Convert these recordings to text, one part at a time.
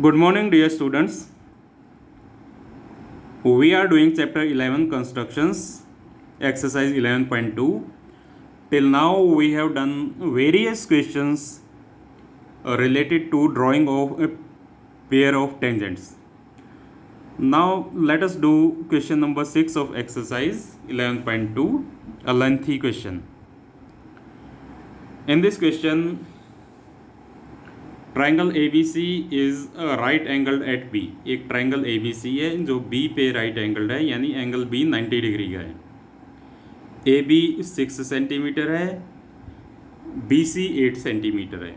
Good morning, dear students. We are doing chapter 11 constructions, exercise 11.2. Till now, we have done various questions related to drawing of a pair of tangents. Now, let us do question number 6 of exercise 11.2, a lengthy question. In this question, triangle A B C is right angled at B. एक triangle A B C है जो B पे right angled है, यानी angle B 90 degree का है। A B 6 centimetre है, B C 8 centimetre है।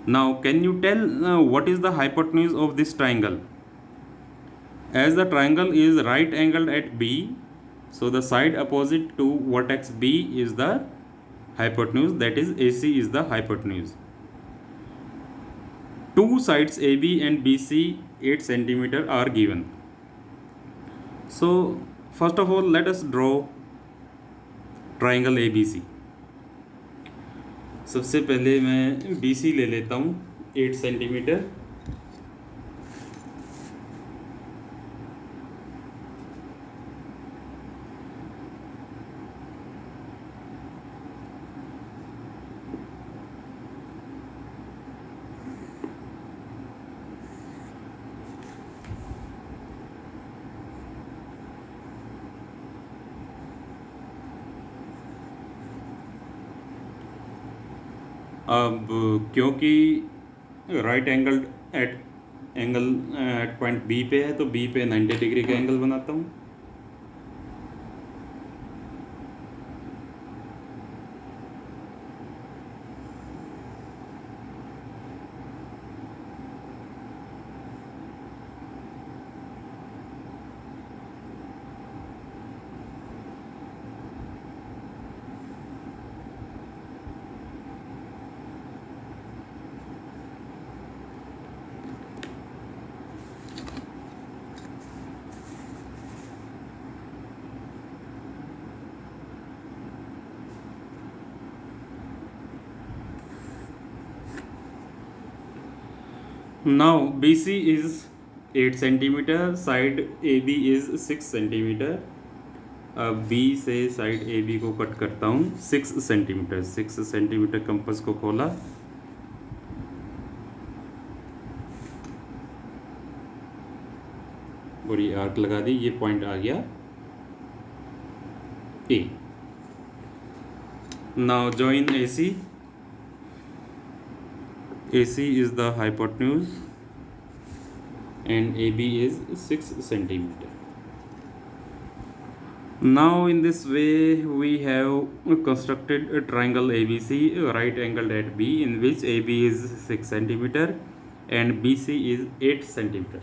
Now can you tell what is the hypotenuse of this triangle? As the triangle is right angled at B, so the side opposite to vertex B is the hypotenuse, that is AC is the hypotenuse. Two sides AB and BC 8 centimeter are given. So first of all let us draw triangle ABC. सबसे पहले मैं BC ले लेता हूँ 8 centimetre. अब क्योंकि right angle at point B पे है, तो बी पे 90 डिग्री का एंगल बनाता हूँ। Now BC is 8 centimetre, side AB is 6 centimetre. अब B से साइड AB को कट करता हूँ 6 सेंटीमीटर। 6 सेंटीमीटर कंपास को खोला, बड़ी आर्क लगा दी, ये पॉइंट आ गया A। Now join AC. AC is the hypotenuse and AB is 6 centimeter. Now in this way we have constructed a triangle ABC right angled at B, in which AB is 6 centimeter and BC is 8 centimeter.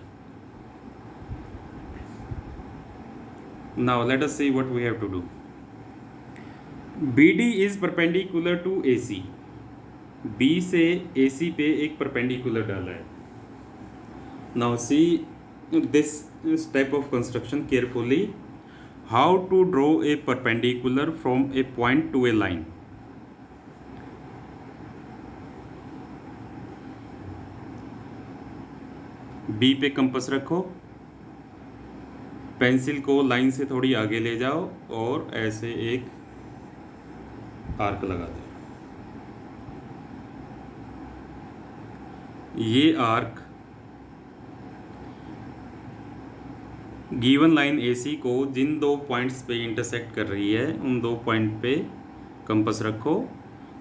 Now let us see what we have to do. BD is perpendicular to AC. B से AC पे एक perpendicular डाला है। Now see this type of construction carefully. How to draw a perpendicular from a point to a line? B पे compass रखो, pencil को line से थोड़ी आगे ले जाओ और ऐसे एक आर्क लगा दो। ये आर्क गिवन लाइन AC को जिन दो पॉइंट्स पे इंटरसेक्ट कर रही है, उन दो पॉइंट पे कंपास रखो।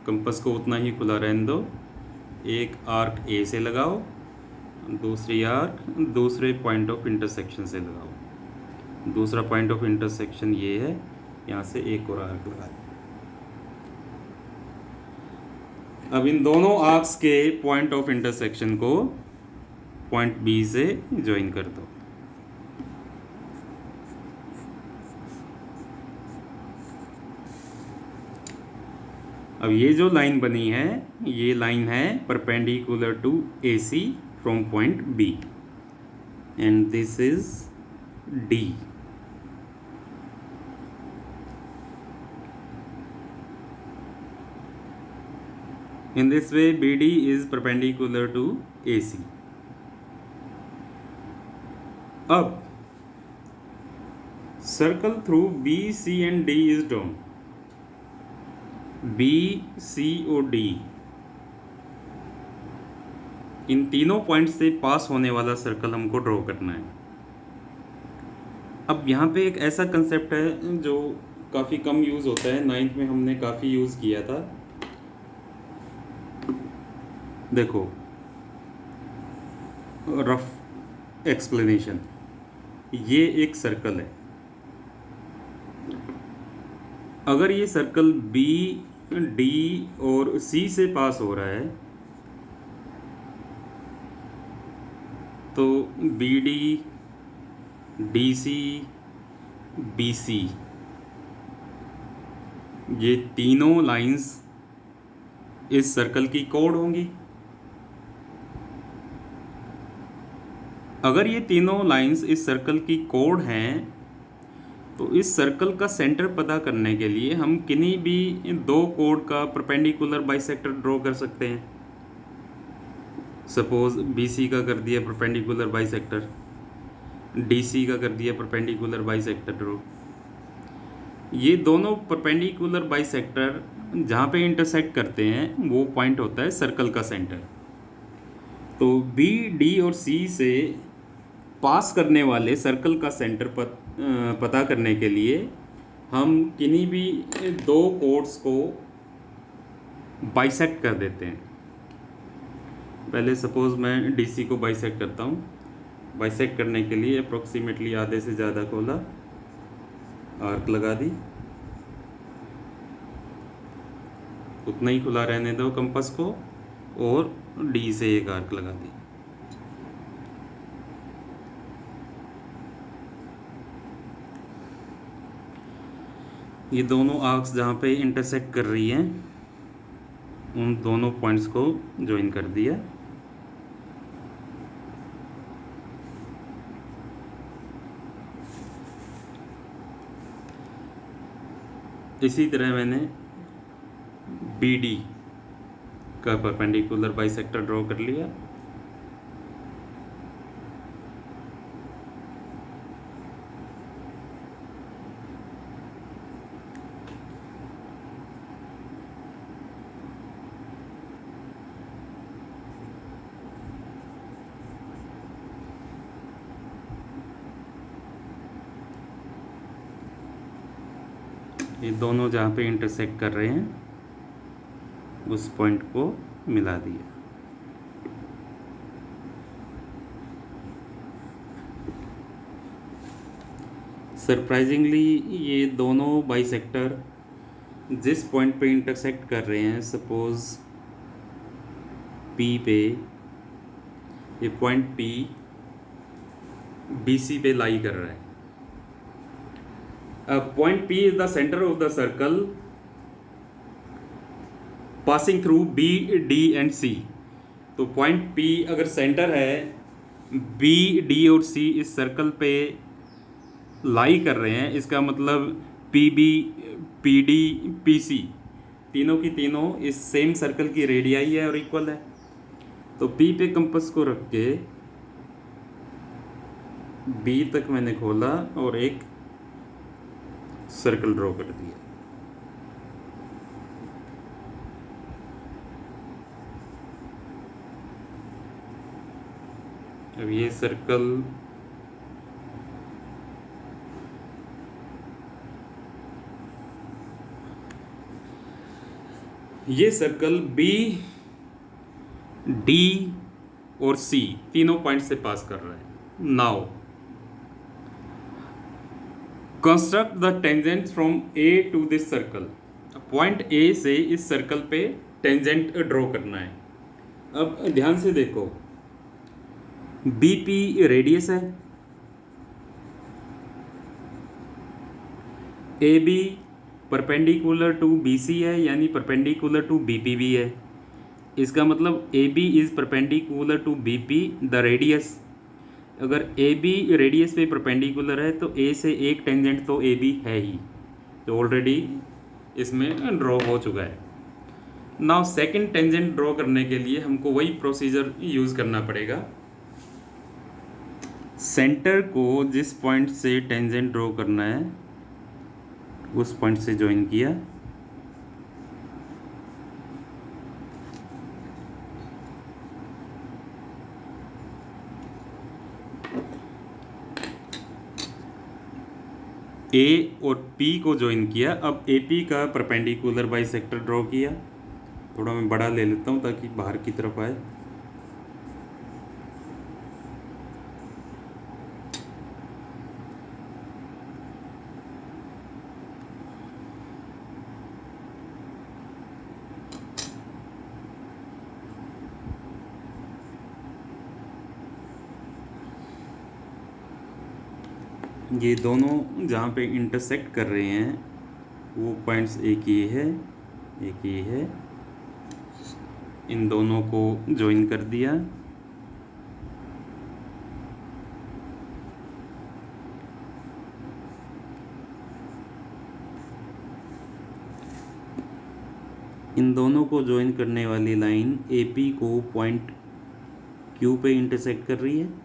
कंपास को उतना ही खुला रहने दो। एक आर्क A से लगाओ, दूसरी आर्क दूसरे पॉइंट ऑफ इंटरसेक्शन से लगाओ। दूसरा पॉइंट ऑफ इंटरसेक्शन ये है, यहाँ से एक और आर्क लगा दो। अब इन दोनों आर्क्स के पॉइंट ऑफ इंटरसेक्शन को पॉइंट B से ज्वाइन कर दो। अब ये जो लाइन बनी है, ये लाइन है perpendicular to AC from point B and this is D। In this way BD is perpendicular to AC. अब circle through B C and D is drawn. B C और डी इन तीनों point से पास होने वाला circle हमको draw करना है। अब यहाँ पे एक ऐसा कंसेप्ट है जो काफ़ी कम यूज़ होता है, 9th में हमने काफ़ी यूज़ किया था। देखो रफ एक्सप्लेनेशन, ये एक सर्कल है। अगर ये सर्कल बी डी और सी से पास हो रहा है तो B D D C B C ये तीनों लाइंस इस सर्कल की कोड होंगी। अगर ये तीनों लाइंस इस सर्कल की कोड हैं तो इस सर्कल का सेंटर पता करने के लिए हम किन्हीं भी दो कोड का परपेंडिकुलर बाइसेक्टर ड्रॉ कर सकते हैं। सपोज BC का कर दिया परपेंडिकुलर बाइसेक्टर, DC का कर दिया परपेंडिकुलर बाइसेक्टर ड्रॉ। ये दोनों परपेंडिकुलर बाइसेक्टर जहाँ पे इंटरसेक्ट करते हैं वो पॉइंट होता है सर्कल का सेंटर। तो B, D और C से पास करने वाले सर्कल का सेंटर पता करने के लिए हम किन्हीं भी दो कोड्स को बाइसेक्ट कर देते हैं। पहले सपोज मैं DC को बाइसेक्ट करता हूँ। बाइसेक्ट करने के लिए अप्रोक्सीमेटली आधे से ज़्यादा खोला, आर्क लगा दी, उतना ही खुला रहने दो कंपास को, और D से एक आर्क लगा दी। ये दोनों आर्क्स जहाँ पे इंटरसेक्ट कर रही हैं उन दोनों पॉइंट्स को ज्वाइन कर दिया। इसी तरह मैंने BD का परपेंडिकुलर बाइसेक्टर ड्रॉ कर लिया। ये दोनों जहाँ पे इंटरसेक्ट कर रहे हैं उस पॉइंट को मिला दिया। सरप्राइजिंगली ये दोनों बाइसेक्टर जिस पॉइंट पे इंटरसेक्ट कर रहे हैं, सपोज P पे, ये पॉइंट P BC पे लाई कर रहा है। Point P is the center of the circle passing through B, D and C। तो पॉइंट P अगर सेंटर है, B, D और C इस सर्कल पे लाई कर रहे हैं, इसका मतलब PB, PD, PC तीनों की तीनों इस सेम सर्कल की रेडियाई है और इक्वल है। तो P पे कंपास को रख के B तक मैंने खोला और एक सर्कल ड्रॉ कर दिया। अब ये सर्कल B, D और C तीनों पॉइंट से पास कर रहा है। Now construct the tangent from A to this circle. Point A से इस सर्कल पे टेंजेंट ड्रॉ करना है। अब ध्यान से देखो, BP रेडियस है, AB परपेंडिकुलर टू BC है, यानी परपेंडिकुलर टू BP भी है। इसका मतलब AB is perpendicular to BP the radius. अगर AB रेडियस पे परपेंडिकुलर है तो A से एक टेंजेंट तो AB है ही, तो ऑलरेडी इसमें ड्रॉ हो चुका है। नाउ सेकंड टेंजेंट ड्रॉ करने के लिए हमको वही प्रोसीजर यूज़ करना पड़ेगा। सेंटर को जिस पॉइंट से टेंजेंट ड्रॉ करना है उस पॉइंट से ज्वाइन किया, ए और पी को ज्वाइन किया। अब ए पी का परपेंडिकुलर बाइसेक्टर ड्रॉ किया। थोड़ा मैं बड़ा ले लेता हूँ ताकि बाहर की तरफ आए। ये दोनों जहाँ पे इंटरसेक्ट कर रहे हैं वो पॉइंट्स एक ये है, एक ये है। इन दोनों को ज्वाइन कर दिया। इन दोनों को ज्वाइन करने वाली लाइन AP को पॉइंट Q पे इंटरसेक्ट कर रही है।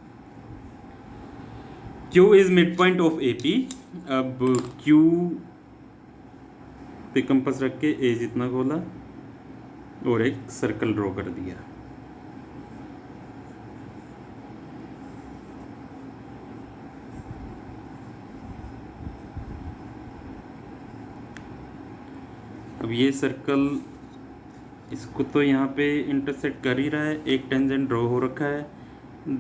Q is mid point of AP। अब Q पे कंपास रख के A जितना खोला और एक सर्कल ड्रॉ कर दिया। अब ये सर्कल इसको तो यहाँ पे इंटरसेक्ट कर ही रहा है, एक टेंजेंट ड्रॉ हो रखा है।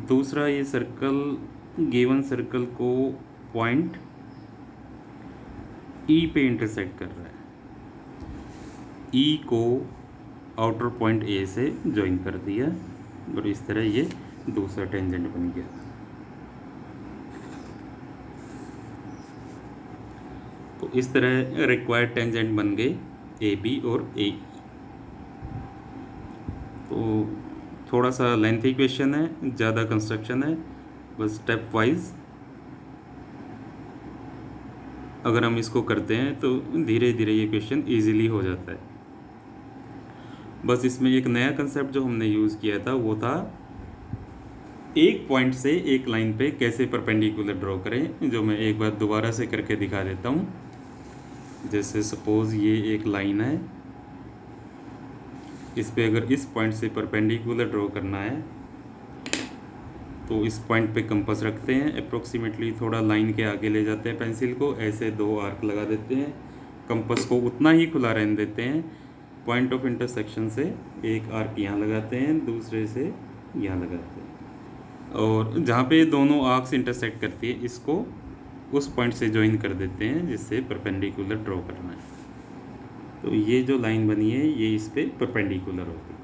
दूसरा ये सर्कल गिवन सर्कल को पॉइंट E पे इंटरसेक्ट कर रहा है। E को आउटर पॉइंट A से ज्वाइन कर दिया और इस तरह ये दूसरा टेंजेंट बन गया। तो इस तरह रिक्वायर्ड टेंजेंट बन गए AB और AE। तो थोड़ा सा लेंथी क्वेश्चन है, ज़्यादा कंस्ट्रक्शन है, बस स्टेप वाइज अगर हम इसको करते हैं तो धीरे धीरे ये क्वेश्चन इजीली हो जाता है। बस इसमें एक नया कंसेप्ट जो हमने यूज़ किया था वो था एक पॉइंट से एक लाइन पे कैसे परपेंडिकुलर ड्रॉ करें, जो मैं एक बार दोबारा से करके दिखा देता हूँ। जैसे सपोज़ ये एक लाइन है, इस पे अगर इस पॉइंट से परपेंडिकुलर ड्रॉ करना है तो इस पॉइंट पे कंपास रखते हैं, अप्रोक्सीमेटली थोड़ा लाइन के आगे ले जाते हैं पेंसिल को, ऐसे 2 आर्क लगा देते हैं, कंपास को उतना ही खुला रहने देते हैं। पॉइंट ऑफ इंटरसेक्शन से एक आर्क यहाँ लगाते हैं, दूसरे से यहाँ लगाते हैं, और जहाँ पे दोनों आर्क्स इंटरसेक्ट करती है इसको उस पॉइंट से ज्वाइन कर देते हैं जिससे परपेंडिकुलर ड्रॉ करना है। तो ये जो लाइन बनी है ये इस पर परपेंडिकुलर होगी।